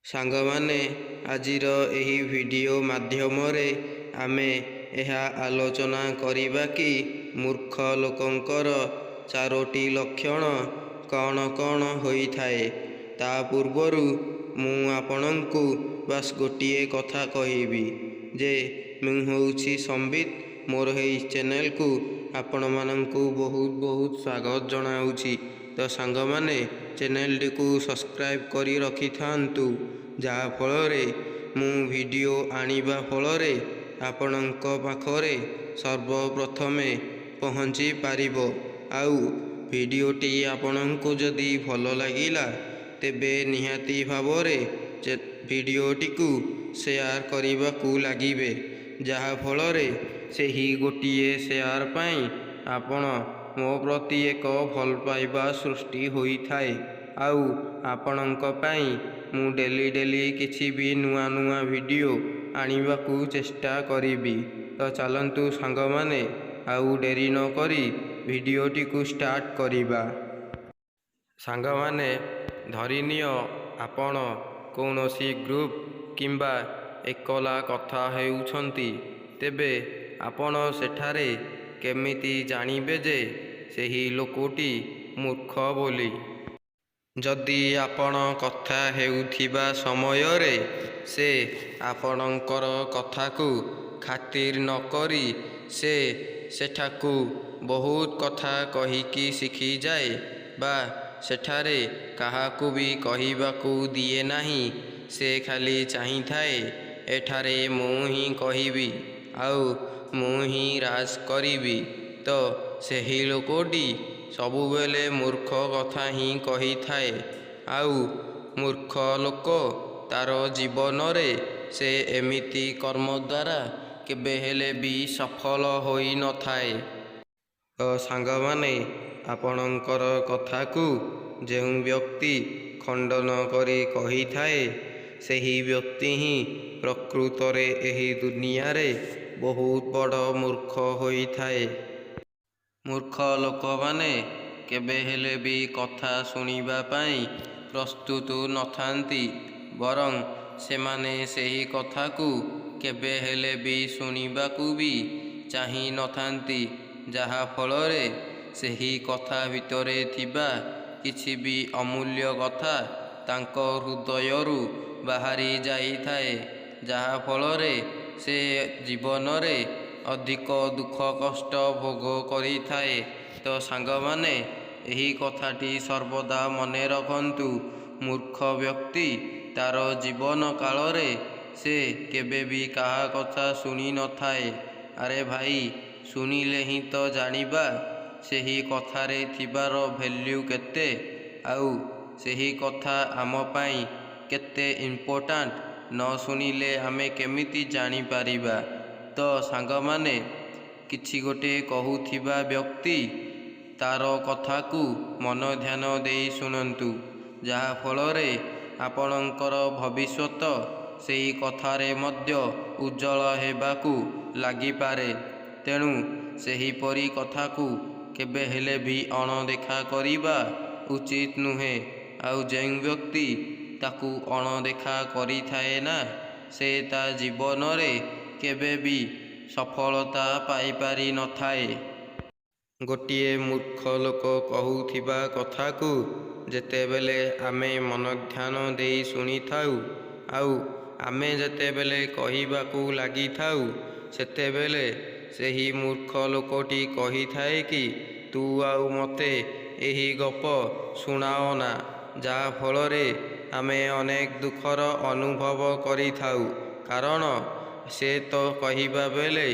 ସାଙ୍ଗମାନେ, ଆଜିର ଏହି ଭିଡ଼ିଓ ମାଧ୍ୟମରେ ଆମେ ଏହା ଆଲୋଚନା କରିବା କି ମୂର୍ଖ ଲୋକଙ୍କର 4ଟି ଲକ୍ଷଣ କ'ଣ କ'ଣ ହୋଇଥାଏ। ତା ପୂର୍ବରୁ ମୁଁ ଆପଣଙ୍କୁ ବାସ୍ ଗୋଟିଏ କଥା କହିବି ଯେ ମୁଁ ହେଉଛି ସମ୍ବିତ। ମୋର ଏହି ଚ୍ୟାନେଲକୁ ଆପଣମାନଙ୍କୁ ବହୁତ ସ୍ୱାଗତ ଜଣାଉଛି। ତ ସାଙ୍ଗମାନେ, ଚ୍ୟାନେଲଟିକୁ ସବସ୍କ୍ରାଇବ୍ କରି ରଖିଥାନ୍ତୁ, ଯାହାଫଳରେ ମୁଁ ଭିଡ଼ିଓ ଆଣିବା ଫଳରେ ଆପଣଙ୍କ ପାଖରେ ସର୍ବପ୍ରଥମେ ପହଞ୍ଚି ପାରିବ। ଆଉ ଭିଡ଼ିଓଟି ଆପଣଙ୍କୁ ଯଦି ଭଲ ଲାଗିଲା ତେବେ ନିହାତି ଭାବରେ ଭିଡ଼ିଓଟିକୁ ସେୟାର କରିବାକୁ ଲାଗିବେ, ଯାହାଫଳରେ ସେହି ଗୋଟିଏ ସେୟାର ପାଇଁ ଆପଣ ମୋ ପ୍ରତି ଏକ ଭଲ ପାଇବା ସୃଷ୍ଟି ହୋଇଥାଏ। ଆଉ ଆପଣଙ୍କ ପାଇଁ ମୁଁ ଡେଲି କିଛି ବି ନୂଆ ଭିଡ଼ିଓ ଆଣିବାକୁ ଚେଷ୍ଟା କରିବି। ତ ଚାଲନ୍ତୁ ସାଙ୍ଗମାନେ, ଆଉ ଡେରି ନ କରି ଭିଡ଼ିଓଟିକୁ ଷ୍ଟାର୍ଟ କରିବା। ସାଙ୍ଗମାନେ, ଧରିନିଅ ଆପଣ କୌଣସି ଗ୍ରୁପ କିମ୍ବା ଏକଲା କଥା ହେଉଛନ୍ତି, ତେବେ ଆପଣ ସେଠାରେ କେମିତି ଜାଣିବେ ଯେ ସେହି ଲୋକଟି ମୂର୍ଖ ବୋଲି? ଯଦି ଆପଣ କଥା ହେଉଥିବା ସମୟରେ ସେ ଆପଣଙ୍କର କଥାକୁ ଖାତିର ନ କରି ସେ ସେଠାକୁ ବହୁତ କଥା କହିକି ଶିଖିଯାଏ ବା ସେଠାରେ କାହାକୁ ବି କହିବାକୁ ଦିଏ ନାହିଁ, ସେ ଖାଲି ଚାହିଁଥାଏ ଏଠାରେ ମୁଁ ହିଁ କହିବି ଆଉ ମୁଁ ହିଁ ରାଜ କରିବି, ତ ସେହି ଲୋକଟି ସବୁବେଳେ ମୂର୍ଖ କଥା ହିଁ କହିଥାଏ। ଆଉ ମୂର୍ଖ ଲୋକ ତାର ଜୀବନରେ ସେ ଏମିତି କର୍ମ ଦ୍ୱାରା କେବେ ହେଲେ ବି ସଫଳ ହୋଇନଥାଏ। ତ ସାଙ୍ଗମାନେ, ଆପଣଙ୍କର କଥାକୁ ଯେଉଁ ବ୍ୟକ୍ତି ଖଣ୍ଡନ କରି କହିଥାଏ, ସେହି ବ୍ୟକ୍ତି ହିଁ ପ୍ରକୃତରେ ଏହି ଦୁନିଆରେ ବହୁତ ବଡ଼ ମୂର୍ଖ ହୋଇଥାଏ। ମୂର୍ଖ ଲୋକମାନେ କେବେ ହେଲେ ବି କଥା ଶୁଣିବା ପାଇଁ ପ୍ରସ୍ତୁତ ନଥାନ୍ତି, ବରଂ ସେମାନେ ସେହି କଥାକୁ କେବେ ହେଲେ ବି ଶୁଣିବାକୁ ବି ଚାହିଁ ନଥାନ୍ତି, ଯାହାଫଳରେ ସେହି କଥା ଭିତରେ ଥିବା କିଛି ବି ଅମୂଲ୍ୟ କଥା ତାଙ୍କ ହୃଦୟରୁ ବାହାରି ଯାଇଥାଏ, ଯାହାଫଳରେ ସେ ଜୀବନରେ ଅଧିକ ଦୁଃଖ କଷ୍ଟ ଭୋଗ କରିଥାଏ। ତ ସାଙ୍ଗମାନେ, ଏହି କଥାଟି ସର୍ବଦା ମନେ ରଖନ୍ତୁ। ମୂର୍ଖ ବ୍ୟକ୍ତି ତାର ଜୀବନ କାଳରେ ସେ କେବେ ବି କାହା କଥା ଶୁଣି ନଥାଏ। ଆରେ ଭାଇ, ଶୁଣିଲେ ହିଁ ତ ଜାଣିବା ସେହି କଥାରେ ଥିବାର ଭ୍ୟାଲ୍ୟୁ କେତେ, ଆଉ ସେହି କଥା ଆମ ପାଇଁ କେତେ ଇମ୍ପୋର୍ଟାଣ୍ଟ। ନ ଶୁଣିଲେ ଆମେ କେମିତି ଜାଣିପାରିବା? ତ ସାଙ୍ଗମାନେ, କିଛି ଗୋଟେ କହୁଥିବା ବ୍ୟକ୍ତି ତାର କଥାକୁ ମନ ଧ୍ୟାନ ଦେଇ ଶୁଣନ୍ତୁ, ଯାହାଫଳରେ ଆପଣଙ୍କର ଭବିଷ୍ୟତ ସେହି କଥାରେ ମଧ୍ୟ ଉଜ୍ଜଳ ହେବାକୁ ଲାଗିପାରେ। ତେଣୁ ସେହିପରି କଥାକୁ କେବେ ହେଲେ ବି ଅଣଦେଖା କରିବା ଉଚିତ ନୁହେଁ। ଆଉ ଯେଉଁ ବ୍ୟକ୍ତି ତାକୁ ଅଣଦେଖା କରିଥାଏ ନା, ସେ ତା ଜୀବନରେ କେବେ ବି ସଫଳତା ପାଇପାରି ନଥାଏ। ଗୋଟିଏ ମୂର୍ଖ ଲୋକ କହୁଥିବା କଥାକୁ ଯେତେବେଳେ ଆମେ ମନଧ୍ୟାନ ଦେଇ ଶୁଣିଥାଉ, ଆଉ ଆମେ ଯେତେବେଳେ କହିବାକୁ ଲାଗିଥାଉ, ସେତେବେଳେ ସେହି ମୂର୍ଖ ଲୋକଟି କହିଥାଏ କି ତୁ ଆଉ ମୋତେ ଏହି ଗପ ଶୁଣାଅନା, ଯାହାଫଳରେ ଆମେ ଅନେକ ଦୁଃଖର ଅନୁଭବ କରିଥାଉ। କାରଣ ସେ ତ କହିବା ବେଳେ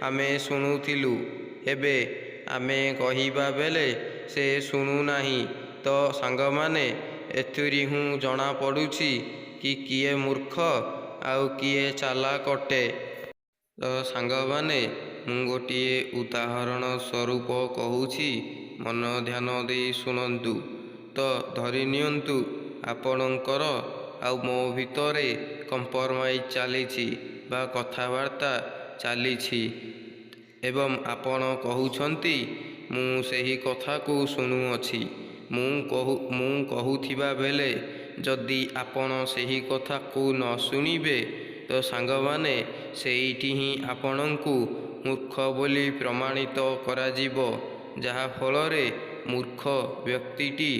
ଆମେ ଶୁଣୁଥିଲୁ, ଏବେ ଆମେ କହିବା ବେଳେ ସେ ଶୁଣୁନାହିଁ। ତ ସାଙ୍ଗମାନେ, ଏଥିରୁ ହିଁ ଜଣାପଡ଼ୁଛି କି କିଏ ମୂର୍ଖ ଆଉ କିଏ ଚାଲାକ ଅଟେ। ତ ସାଙ୍ଗମାନେ, ମୁଁ ଗୋଟିଏ ଉଦାହରଣ ସ୍ୱରୂପ କହୁଛି, ମନ ଧ୍ୟାନ ଦେଇ ଶୁଣନ୍ତୁ। ତ ଧରିନିଅନ୍ତୁ ଆପଣଙ୍କର ଆଉ ମୋ ଭିତରେ କମ୍ପ୍ରମାଇଜ୍ ଚାଲିଛି ବା କଥାବାର୍ତ୍ତା ଚାଲିଛି, ଏବଂ ଆପଣ କହୁଛନ୍ତି ମୁଁ ସେହି କଥାକୁ ଶୁଣୁଅଛି। ମୁଁ କହୁଥିବା ବେଳେ ଯଦି ଆପଣ ସେହି କଥାକୁ ନ ଶୁଣିବେ ତ ସାଙ୍ଗମାନେ ସେଇଠି ହିଁ ଆପଣଙ୍କୁ ମୂର୍ଖ ବୋଲି ପ୍ରମାଣିତ କରାଯିବ, ଯାହାଫଳରେ ମୂର୍ଖ ବ୍ୟକ୍ତିଟି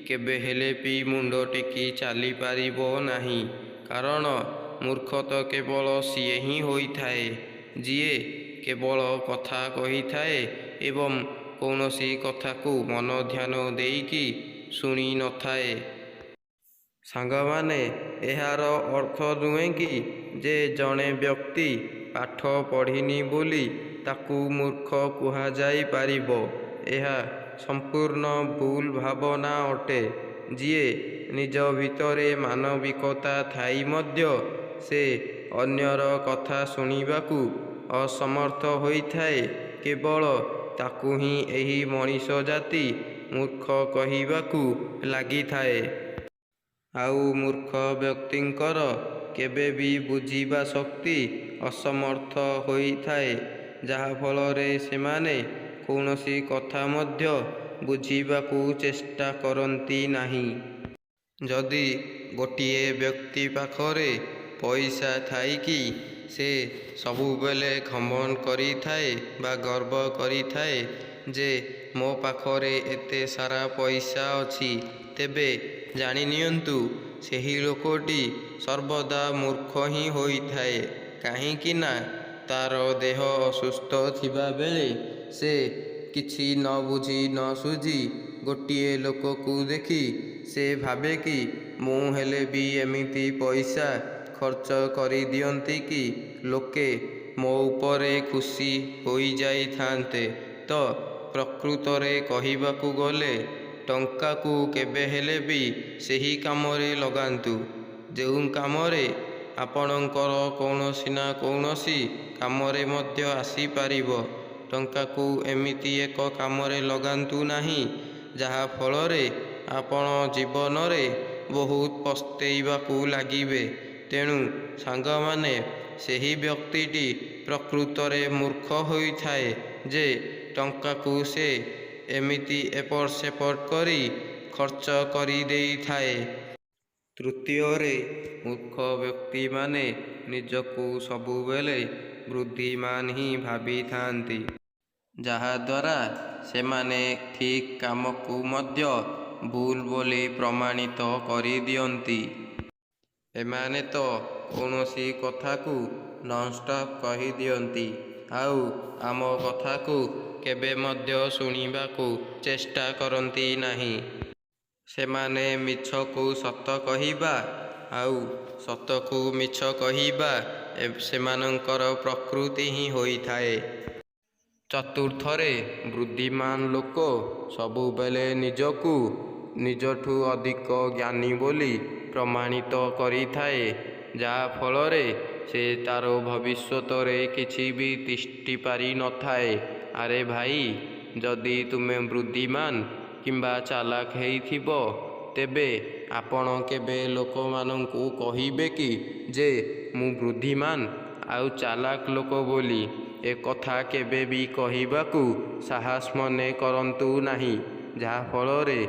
କେବେ ହେଲେ ବି ମୁଣ୍ଡ ଟେକି ଚାଲିପାରିବ ନାହିଁ। କାରଣ ମୂର୍ଖ ତ କେବଳ ସିଏ ହିଁ ହୋଇଥାଏ ଯିଏ କେବଳ କଥା କହିଥାଏ ଏବଂ କୌଣସି କଥାକୁ ମନ ଧ୍ୟାନ ଦେଇକି ଶୁଣି ନଥାଏ। ସାଙ୍ଗମାନେ, ଏହାର ଅର୍ଥ ନୁହେଁ କି ଯେ ଜଣେ ବ୍ୟକ୍ତି ପାଠ ପଢ଼ିନି ବୋଲି ତାକୁ ମୂର୍ଖ କୁହାଯାଇପାରିବ। ଏହା ସମ୍ପୂର୍ଣ୍ଣ ଭୁଲ ଭାବନା ଅଟେ। ଯିଏ ନିଜ ଭିତରେ ମାନବିକତା ଥାଇ ମଧ୍ୟ ସେ ଅନ୍ୟର କଥା ଶୁଣିବାକୁ ଅସମର୍ଥ ହୋଇଥାଏ, କେବଳ ତାକୁ ହିଁ ଏହି ମଣିଷ ଜାତି ମୂର୍ଖ କହିବାକୁ ଲାଗିଥାଏ। ଆଉ ମୂର୍ଖ ବ୍ୟକ୍ତିଙ୍କର କେବେ ବି ବୁଝିବା ଶକ୍ତି ଅସମର୍ଥ ହୋଇଥାଏ, ଯାହାଫଳରେ ସେମାନେ କୌଣସି କଥା ମଧ୍ୟ ବୁଝିବାକୁ ଚେଷ୍ଟା କରନ୍ତି ନାହିଁ। ଯଦି ଗୋଟିଏ ବ୍ୟକ୍ତି ପାଖରେ ପଇସା ଥାଇକି ସେ ସବୁବେଳେ ଘମଣ୍ଡ କରିଥାଏ ବା ଗର୍ବ କରିଥାଏ ଯେ ମୋ ପାଖରେ ଏତେ ସାରା ପଇସା ଅଛି, ତେବେ ଜାଣିନିଅନ୍ତୁ ସେହି ଲୋକଟି ସର୍ବଦା ମୂର୍ଖ ହିଁ ହୋଇଥାଏ। କାହିଁକି ନା ତାର ଦେହ ଅସୁସ୍ଥ ଥିବାବେଳେ ସେ କିଛି ନ ବୁଝି ନ ସୁଝି ଗୋଟିଏ ଲୋକକୁ ଦେଖି ସେ ଭାବେ କି ମୁଁ ହେଲେ ବି ଏମିତି ପଇସା ଖର୍ଚ୍ଚ କରିଦିଅନ୍ତି କି ଲୋକେ ମୋ ଉପରେ ଖୁସି ହୋଇଯାଇଥାନ୍ତେ। ତ ପ୍ରକୃତରେ କହିବାକୁ ଗଲେ ଟଙ୍କାକୁ କେବେ ହେଲେ ବି ସେହି କାମରେ ଲଗାନ୍ତୁ ଯେଉଁ କାମରେ ଆପଣଙ୍କର କୌଣସି ନା କୌଣସି କାମରେ ମଧ୍ୟ ଆସିପାରିବ। ଟଙ୍କାକୁ ଏମିତି ଏକ କାମରେ ଲଗାନ୍ତୁ ନାହିଁ ଯାହାଫଳରେ ଆପଣ ଜୀବନରେ ବହୁତ ପସ୍ତେଇବାକୁ ଲାଗିବେ। ତେଣୁ ସାଙ୍ଗମାନେ, ସେହି ବ୍ୟକ୍ତିଟି ପ୍ରକୃତରେ ମୂର୍ଖ ହୋଇଥାଏ ଯେ ଟଙ୍କାକୁ ସେ ଏମିତି ଏପଟ ସେପଟ କରି ଖର୍ଚ୍ଚ କରିଦେଇଥାଏ। ତୃତୀୟରେ, ମୂର୍ଖ ବ୍ୟକ୍ତିମାନେ ନିଜକୁ ସବୁବେଳେ ବୁଦ୍ଧିମାନ ହିଁ ଭାବିଥାନ୍ତି, ଯାହାଦ୍ୱାରା ସେମାନେ ଠିକ୍ କାମକୁ ମଧ୍ୟ ଭୁଲ ବୋଲି ପ୍ରମାଣିତ କରିଦିଅନ୍ତି। ଏମାନେ ତ କୌଣସି କଥାକୁ ନନ୍‌ଷ୍ଟପ୍ କହିଦିଅନ୍ତି ଆଉ ଆମ କଥାକୁ କେବେ ମଧ୍ୟ ଶୁଣିବାକୁ ଚେଷ୍ଟା କରନ୍ତି ନାହିଁ। ସେମାନେ ମିଛକୁ ସତ କହିବା ଆଉ ସତକୁ ମିଛ କହିବା ସେମାନଙ୍କର ପ୍ରକୃତି ହିଁ ହୋଇଥାଏ। ଚତୁର୍ଥରେ, ବୁଦ୍ଧିମାନ ଲୋକ ସବୁବେଳେ ନିଜକୁ ନିଜଠୁ ଅଧିକ ଜ୍ଞାନୀ ବୋଲି ପ୍ରମାଣିତ କରିଥାଏ, ଯାହାଫଳରେ ସେ ତାର ଭବିଷ୍ୟତରେ କିଛି ବି ତିଷ୍ଠି ପାରିନଥାଏ। ଆରେ ଭାଇ, ଯଦି ତୁମେ ବୁଦ୍ଧିମାନ କିମ୍ବା ଚାଲାକ ହେଇଥିବ, ତେବେ ଆପଣ କେବେ ଲୋକମାନଙ୍କୁ କହିବେ କି ଯେ ମୁଁ ବୁଦ୍ଧିମାନ ଆଉ ଚାଲାକ ଲୋକ ବୋଲି? ଏକଥା କେବେ ବି କହିବାକୁ ସାହସ ମନେ କରନ୍ତୁ ନାହିଁ, ଯାହାଫଳରେ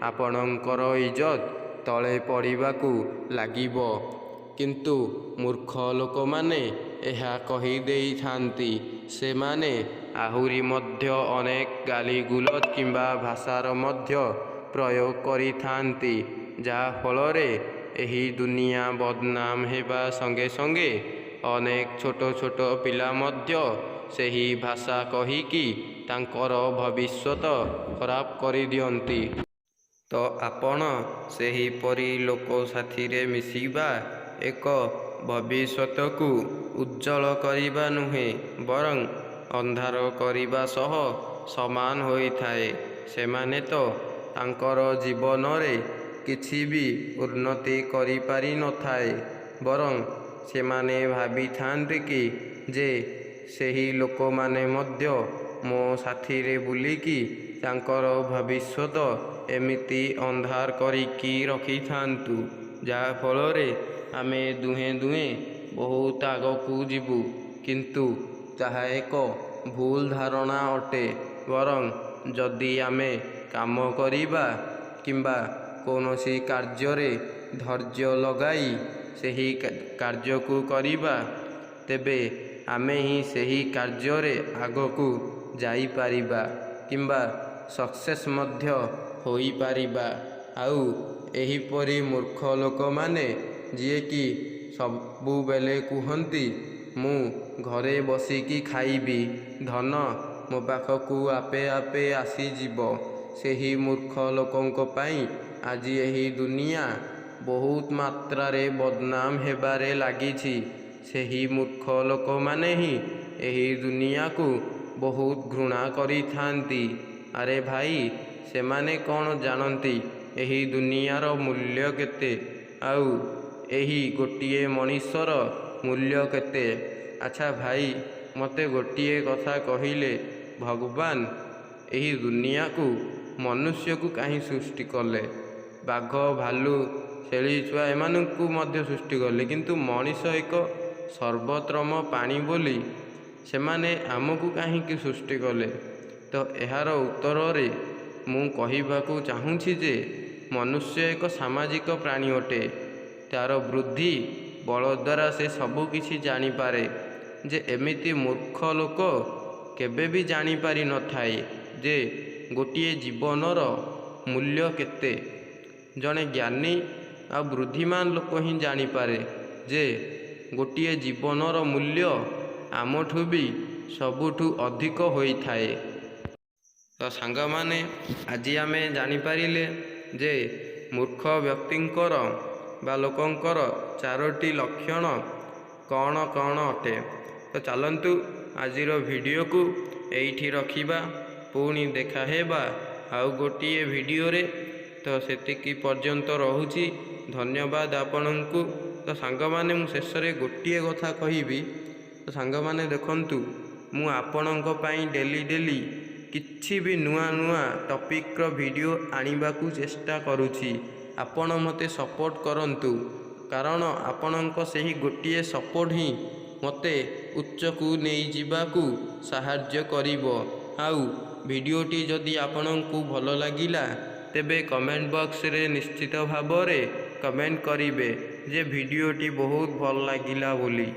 ଆପଣଙ୍କର ଇଜ୍ଜତ ତଳେ ପଡ଼ିବାକୁ ଲାଗିବ। କିନ୍ତୁ ମୂର୍ଖ ଲୋକମାନେ ଏହା କହିଦେଇଥାନ୍ତି। ସେମାନେ ଆହୁରି ମଧ୍ୟ ଅନେକ ଗାଳିଗୁଲଜ କିମ୍ବା ଭାଷାର ମଧ୍ୟ ପ୍ରୟୋଗ କରିଥାନ୍ତି, ଯାହାଫଳରେ ଏହି ଦୁନିଆ ବଦନାମ ହେବା ସଙ୍ଗେ ସଙ୍ଗେ ଅନେକ ଛୋଟ ଛୋଟ ପିଲା ମଧ୍ୟ ସେହି ଭାଷା କହିକି ତାଙ୍କର ଭବିଷ୍ୟତ ଖରାପ କରିଦିଅନ୍ତି। ତ ଆପଣ ସେହିପରି ଲୋକ ସାଥିରେ ମିଶିବା ଏକ ଭବିଷ୍ୟତକୁ ଉଜ୍ଜ୍ୱଳ କରିବା ନୁହେଁ, ବରଂ ଅନ୍ଧାର କରିବା ସହ ସମାନ ହୋଇଥାଏ। ସେମାନେ ତ ତାଙ୍କର ଜୀବନରେ କିଛି ବି ଉନ୍ନତି କରିପାରିନଥାଏ, ବରଂ ସେମାନେ ଭାବିଥାନ୍ତି କି ଯେ ସେହି ଲୋକମାନେ ମଧ୍ୟ ମୋ ସାଥିରେ ବୁଲିକି ତାଙ୍କର ଭବିଷ୍ୟତ ଏମିତି ଅନ୍ଧାର କରିକି ରଖିଥାନ୍ତୁ, ଯାହାଫଳରେ ଆମେ ଦୁହେଁ ଦୁହେଁ ବହୁତ ଆଗକୁ ଯିବୁ। କିନ୍ତୁ ତାହା ଏକ ଭୁଲ ଧାରଣା ଅଟେ। ବରଂ ଯଦି ଆମେ କାମ କରିବା କିମ୍ବା କୌଣସି କାର୍ଯ୍ୟରେ ଧୈର୍ଯ୍ୟ ଲଗାଇ ସେହି କାର୍ଯ୍ୟକୁ କରିବା, ତେବେ ଆମେ ହିଁ ସେହି କାର୍ଯ୍ୟରେ ଆଗକୁ ଯାଇପାରିବା କିମ୍ବା ସକ୍ସେସ୍ ମଧ୍ୟ ହୋଇପାରିବା। ଆଉ ଏହିପରି ମୂର୍ଖ ଲୋକମାନେ ଯିଏକି ସବୁବେଳେ କୁହନ୍ତି ମୁଁ ଘରେ ବସିକି ଖାଇବି, ଧନ ମୋ ପାଖକୁ ଆପେ ଆପେ ଆସିଯିବ, ସେହି ମୂର୍ଖ ଲୋକଙ୍କ ପାଇଁ ଆଜି ଏହି ଦୁନିଆ ବହୁତ ମାତ୍ରାରେ ବଦନାମ ହେବାରେ ଲାଗିଛି। ସେହି ମୂର୍ଖ ଲୋକମାନେ ହିଁ ଏହି ଦୁନିଆକୁ ବହୁତ ଘୃଣା କରିଥାନ୍ତି। ଆରେ ଭାଇ, ସେମାନେ କ'ଣ ଜାଣନ୍ତି ଏହି ଦୁନିଆର ମୂଲ୍ୟ କେତେ, ଆଉ ଏହି ଗୋଟିଏ ମଣିଷର ମୂଲ୍ୟ କେତେ? ଆଚ୍ଛା ଭାଇ, ମୋତେ ଗୋଟିଏ କଥା କହିଲେ, ଭଗବାନ ଏହି ଦୁନିଆକୁ ମନୁଷ୍ୟକୁ କାହିଁ ସୃଷ୍ଟି କଲେ? ବାଘ, ଭାଲୁ, ଛେଳି ଛୁଆ ଏମାନଙ୍କୁ ମଧ୍ୟ ସୃଷ୍ଟି କଲେ, କିନ୍ତୁ ମଣିଷ ଏକ ସର୍ବୋତ୍ତମ ପ୍ରାଣୀ ବୋଲି ସେମାନେ ଆମକୁ କାହିଁକି ସୃଷ୍ଟି କଲେ? ତ ଏହାର ଉତ୍ତରରେ ମୁଁ କହିବାକୁ ଚାହୁଁଛି ଯେ ମନୁଷ୍ୟ ଏକ ସାମାଜିକ ପ୍ରାଣୀ ଅଟେ। ତା'ର ବୁଦ୍ଧି ବଳ ଦ୍ୱାରା ସେ ସବୁ କିଛି ଜାଣିପାରେ। ଯେ ଏମିତି ମୂର୍ଖ ଲୋକ କେବେ ବି ଜାଣିପାରିନଥାଏ ଯେ ଗୋଟିଏ ଜୀବନର ମୂଲ୍ୟ କେତେ। ଜଣେ ଜ୍ଞାନୀ ଆଉ ବୁଦ୍ଧିମାନ ଲୋକ ହିଁ ଜାଣିପାରେ ଯେ ଗୋଟିଏ ଜୀବନର ମୂଲ୍ୟ ଆମଠୁ ବି ସବୁଠୁ ଅଧିକ ହୋଇଥାଏ। ତ ସାଙ୍ଗମାନେ, ଆଜି ଆମେ ଜାଣିପାରିଲେ ଯେ ମୂର୍ଖ ବ୍ୟକ୍ତିଙ୍କର ବା ଲୋକଙ୍କର 4ଟି ଲକ୍ଷଣ କ'ଣ କ'ଣ ଅଟେ। ତ ଚାଲନ୍ତୁ ଆଜିର ଭିଡ଼ିଓକୁ ଏଇଠି ରଖିବା, ପୁଣି ଦେଖା ହେବା ଆଉ ଗୋଟିଏ ଭିଡ଼ିଓରେ। ତ ସେତିକି ପର୍ଯ୍ୟନ୍ତ ରହୁଛି, ଧନ୍ୟବାଦ ଆପଣଙ୍କୁ। ତ ସାଙ୍ଗମାନେ, ମୁଁ ଶେଷରେ ଗୋଟିଏ କଥା କହିବି। ତ ସାଙ୍ଗମାନେ ଦେଖନ୍ତୁ, ମୁଁ ଆପଣଙ୍କ ପାଇଁ ଡେଲି କିଛି ବି ନୂଆ ଟପିକ୍ର ଭିଡ଼ିଓ ଆଣିବାକୁ ଚେଷ୍ଟା କରୁଛି। ଆପଣ ମୋତେ ସପୋର୍ଟ କରନ୍ତୁ, କାରଣ ଆପଣଙ୍କ ସେହି ଗୋଟିଏ ସପୋର୍ଟ ହିଁ ମୋତେ ଉଚ୍ଚକୁ ନେଇଯିବାକୁ ସାହାଯ୍ୟ କରିବ। ଆଉ ଭିଡ଼ିଓଟି ଯଦି ଆପଣଙ୍କୁ ଭଲ ଲାଗିଲା, ତେବେ କମେଣ୍ଟ ବକ୍ସରେ ନିଶ୍ଚିତ ଭାବରେ କମେଣ୍ଟ କରିବେ ଯେ ଭିଡ଼ିଓଟି ବହୁତ ଭଲ ଲାଗିଲା ବୋଲି।